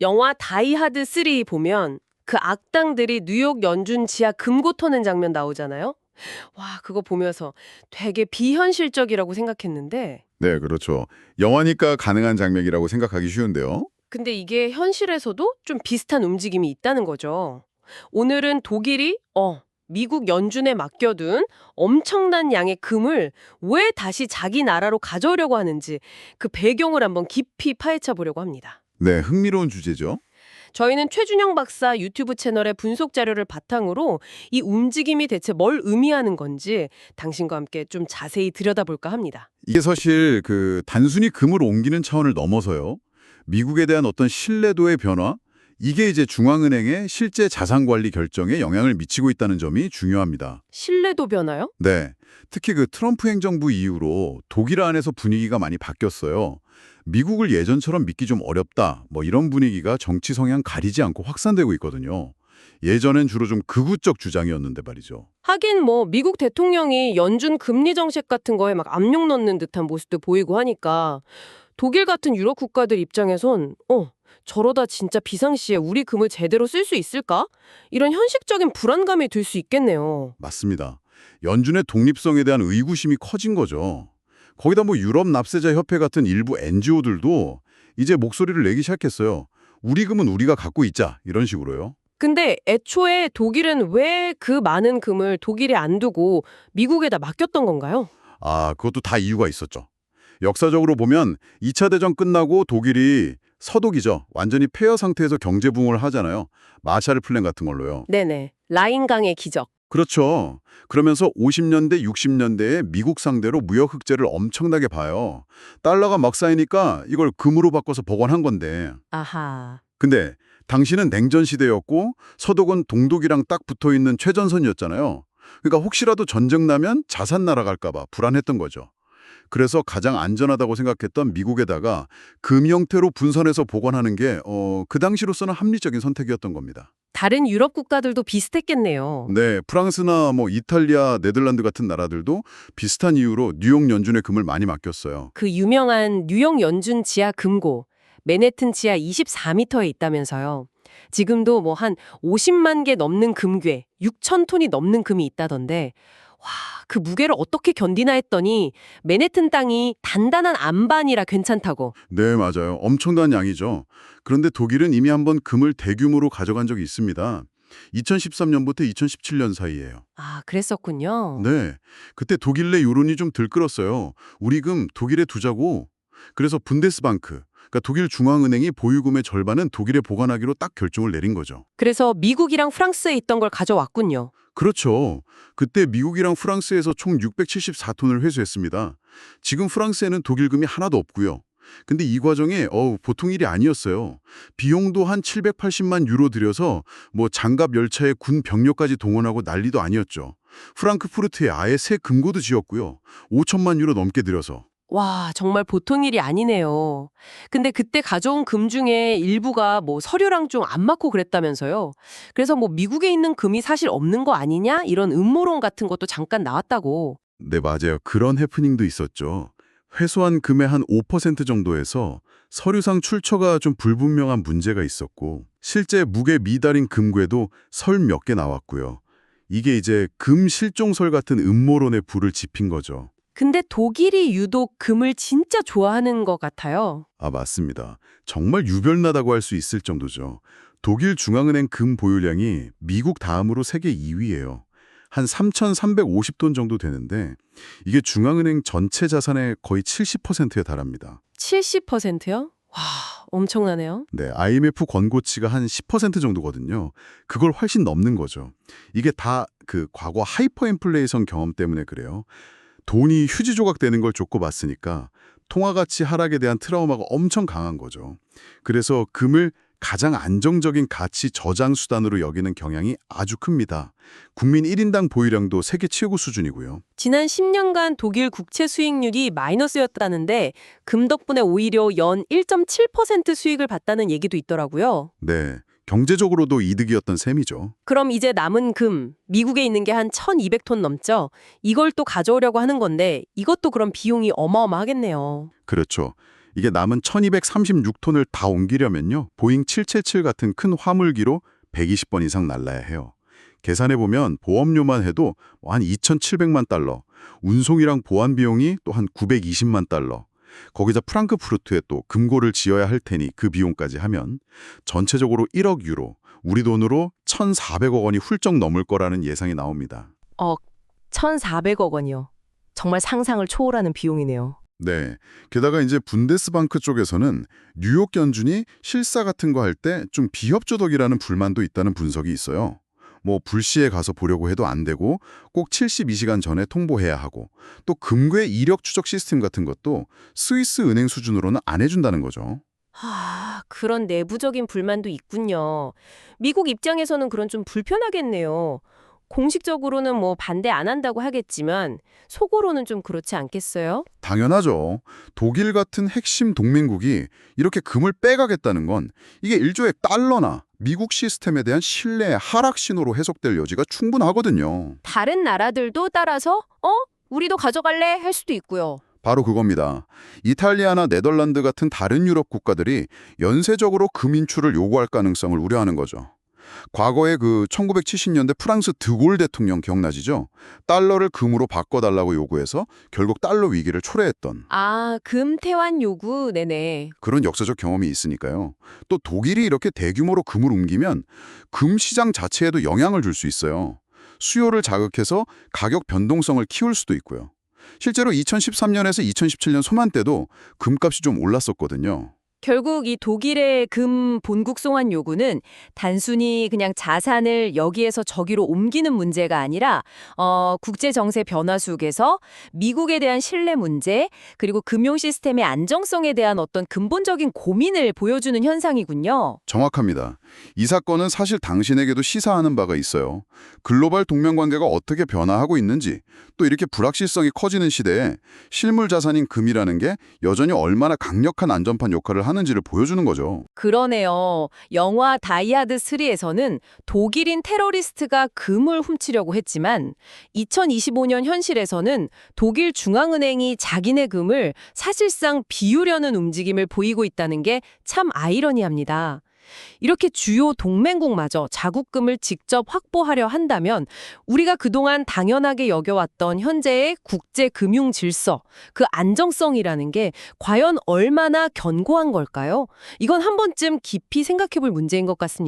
영화 다이하드 3 보면 그 악당들이 뉴욕 연준 지하 금고 터는 장면 나오잖아요. 와, 그거 보면서 되게 비현실적이라고 생각했는데 네, 그렇죠. 영화니까 가능한 장면이라고 생각하기 쉬운데요. 근데 이게 현실에서도 좀 비슷한 움직임이 있다는 거죠. 오늘은 독일이 미국 연준에 맡겨둔 엄청난 양의 금을 왜 다시 자기 나라로 가져오려고 하는지 그 배경을 한번 깊이 파헤쳐 보려고 합니다. 네, 흥미로운 주제죠. 저희는 최준영 박사 유튜브 채널의 분석 자료를 바탕으로 이 움직임이 대체 뭘 의미하는 건지 당신과 함께 좀 자세히 들여다볼까 합니다. 이게 사실 단순히 금을 옮기는 차원을 넘어서요. 미국에 대한 어떤 신뢰도의 변화, 이게 이제 중앙은행의 실제 자산 관리 결정에 영향을 미치고 있다는 점이 중요합니다. 신뢰도 변화요? 네, 특히 트럼프 행정부 이후로 독일 안에서 분위기가 많이 바뀌었어요. 미국을 예전처럼 믿기 좀 어렵다, 뭐 이런 분위기가 정치 성향 가리지 않고 확산되고 있거든요. 예전엔 주로 좀 극우적 주장이었는데 말이죠. 하긴 뭐 미국 대통령이 연준 금리 정책 같은 거에 막 압력 넣는 듯한 모습도 보이고 하니까 독일 같은 유럽 국가들 입장에선 저러다 진짜 비상시에 우리 금을 제대로 쓸 수 있을까? 이런 현실적인 불안감이 들 수 있겠네요. 맞습니다. 연준의 독립성에 대한 의구심이 커진 거죠. 거기다 뭐 유럽 납세자 협회 같은 일부 NGO들도 이제 목소리를 내기 시작했어요. 우리 금은 우리가 갖고 있자, 이런 식으로요. 근데 애초에 독일은 왜 그 많은 금을 독일에 안 두고 미국에다 맡겼던 건가요? 아, 그것도 다 이유가 있었죠. 역사적으로 보면 2차 대전 끝나고 독일이 서독이죠. 완전히 폐허 상태에서 경제 부흥을 하잖아요. 마샬 플랜 같은 걸로요. 네네. 라인강의 기적. 그렇죠. 그러면서 50년대, 60년대에 미국 상대로 무역 흑자를 엄청나게 봐요. 달러가 막 쌓이니까 이걸 금으로 바꿔서 복원한 건데. 아하. 근데 당시는 냉전 시대였고 서독은 동독이랑 딱 붙어있는 최전선이었잖아요. 그러니까 혹시라도 전쟁 나면 자산 날아갈까 봐 불안했던 거죠. 그래서 가장 안전하다고 생각했던 미국에다가 금 형태로 분선해서 보관하는 게 그 당시로서는 합리적인 선택이었던 겁니다. 다른 유럽 국가들도 비슷했겠네요. 네, 프랑스나 뭐 이탈리아, 네덜란드 같은 나라들도 비슷한 이유로 뉴욕 연준에 금을 많이 맡겼어요. 그 유명한 뉴욕 연준 지하 금고, 맨해튼 지하 24m에 있다면서요. 지금도 뭐 한 50만 개 넘는 금괴, 6천 톤이 넘는 금이 있다던데, 와, 그 무게를 어떻게 견디나 했더니 맨해튼 땅이 단단한 안반이라 괜찮다고. 네, 맞아요. 엄청난 양이죠. 그런데 독일은 이미 한번 금을 대규모로 가져간 적이 있습니다. 2013년부터 2017년 사이예요. 아, 그랬었군요. 네, 그때 독일 내 여론이 좀 들끓었어요. 우리 금 독일에 두자고. 그래서 분데스방크, 그러니까 독일 중앙은행이 보유금의 절반은 독일에 보관하기로 딱 결정을 내린 거죠. 그래서 미국이랑 프랑스에 있던 걸 가져왔군요. 그렇죠. 그때 미국이랑 프랑스에서 총 674톤을 회수했습니다. 지금 프랑스에는 독일금이 하나도 없고요. 근데 이 과정에 보통 일이 아니었어요. 비용도 한 780만 유로 들여서 뭐 장갑 열차에 군 병력까지 동원하고 난리도 아니었죠. 프랑크푸르트에 아예 새 금고도 지었고요. 5천만 유로 넘게 들여서. 와, 정말 보통 일이 아니네요. 근데 그때 가져온 금 중에 일부가 뭐 서류랑 좀 안 맞고 그랬다면서요. 그래서 뭐 미국에 있는 금이 사실 없는 거 아니냐? 이런 음모론 같은 것도 잠깐 나왔다고. 네, 맞아요. 그런 해프닝도 있었죠. 회수한 금의 한 5% 정도에서 서류상 출처가 좀 불분명한 문제가 있었고 실제 무게 미달인 금괴도 설 몇 개 나왔고요. 이게 이제 금 실종설 같은 음모론에 불을 지핀 거죠. 근데 독일이 유독 금을 진짜 좋아하는 것 같아요. 아, 맞습니다. 정말 유별나다고 할 수 있을 정도죠. 독일 중앙은행 금 보유량이 미국 다음으로 세계 2위예요. 한 3,350톤 정도 되는데 이게 중앙은행 전체 자산의 거의 70%에 달합니다. 70%요? 와, 엄청나네요. 네, IMF 권고치가 한 10% 정도거든요. 그걸 훨씬 넘는 거죠. 이게 다 과거 하이퍼 인플레이션 경험 때문에 그래요. 돈이 휴지 조각 되는 걸 쫓고 봤으니까 통화 가치 하락에 대한 트라우마가 엄청 강한 거죠. 그래서 금을 가장 안정적인 가치 저장 수단으로 여기는 경향이 아주 큽니다. 국민 1인당 보유량도 세계 최고 수준이고요. 지난 10년간 독일 국채 수익률이 마이너스였다는데 금 덕분에 오히려 연 1.7% 수익을 봤다는 얘기도 있더라고요. 네, 경제적으로도 이득이었던 셈이죠. 그럼 이제 남은 금, 미국에 있는 게 한 1,200톤 넘죠? 이걸 또 가져오려고 하는 건데 이것도 그럼 비용이 어마어마하겠네요. 그렇죠. 이게 남은 1236톤을 다 옮기려면요. 보잉 777 같은 큰 화물기로 120번 이상 날라야 해요. 계산해보면 보험료만 해도 한 2,700만 달러, 운송이랑 보안 비용이 또 한 920만 달러, 거기다 프랑크푸르트에 또 금고를 지어야 할 테니 그 비용까지 하면 전체적으로 1억 유로, 우리 돈으로 1,400억 원이 훌쩍 넘을 거라는 예상이 나옵니다. 1,400억 원이요. 정말 상상을 초월하는 비용이네요. 네. 게다가 이제 분데스방크 쪽에서는 뉴욕 연준이 실사 같은 거 할 때 좀 비협조적이라는 불만도 있다는 분석이 있어요. 뭐 불시에 가서 보려고 해도 안 되고 꼭 72시간 전에 통보해야 하고 또 금괴 이력 추적 시스템 같은 것도 스위스 은행 수준으로는 안 해준다는 거죠. 그런 내부적인 불만도 있군요. 미국 입장에서는 그런 좀 불편하겠네요. 공식적으로는 뭐 반대 안 한다고 하겠지만 속으로는 좀 그렇지 않겠어요? 당연하죠. 독일 같은 핵심 동맹국이 이렇게 금을 빼가겠다는 건 이게 일종의 달러나 미국 시스템에 대한 신뢰의 하락 신호로 해석될 여지가 충분하거든요. 다른 나라들도 따라서 우리도 가져갈래 할 수도 있고요. 바로 그겁니다. 이탈리아나 네덜란드 같은 다른 유럽 국가들이 연쇄적으로 금 인출을 요구할 가능성을 우려하는 거죠. 과거에 그 1970년대 프랑스 드골 대통령 기억나시죠? 달러를 금으로 바꿔달라고 요구해서 결국 달러 위기를 초래했던 금 태환 요구, 네네. 그런 역사적 경험이 있으니까요. 또 독일이 이렇게 대규모로 금을 옮기면 금 시장 자체에도 영향을 줄 수 있어요. 수요를 자극해서 가격 변동성을 키울 수도 있고요. 실제로 2013년에서 2017년 소만때도 금값이 좀 올랐었거든요. 결국 이 독일의 금 본국 송환 요구는 단순히 그냥 자산을 여기에서 저기로 옮기는 문제가 아니라 국제 정세 변화 속에서 미국에 대한 신뢰 문제, 그리고 금융 시스템의 안정성에 대한 어떤 근본적인 고민을 보여주는 현상이군요. 정확합니다. 이 사건은 사실 당신에게도 시사하는 바가 있어요. 글로벌 동맹 관계가 어떻게 변화하고 있는지, 또 이렇게 불확실성이 커지는 시대에 실물 자산인 금이라는 게 여전히 얼마나 강력한 안전판 역할을 하는지를 보여주는 거죠. 그러네요. 영화 다이하드 3에서는 독일인 테러리스트가 금을 훔치려고 했지만 2025년 현실에서는 독일 중앙은행이 자기네 금을 사실상 비우려는 움직임을 보이고 있다는 게 참 아이러니합니다. 이렇게 주요 동맹국마저 자국금을 직접 확보하려 한다면 우리가 그동안 당연하게 여겨왔던 현재의 국제 금융 질서, 그 안정성이라는 게 과연 얼마나 견고한 걸까요? 이건 한 번쯤 깊이 생각해 볼 문제인 것 같습니다.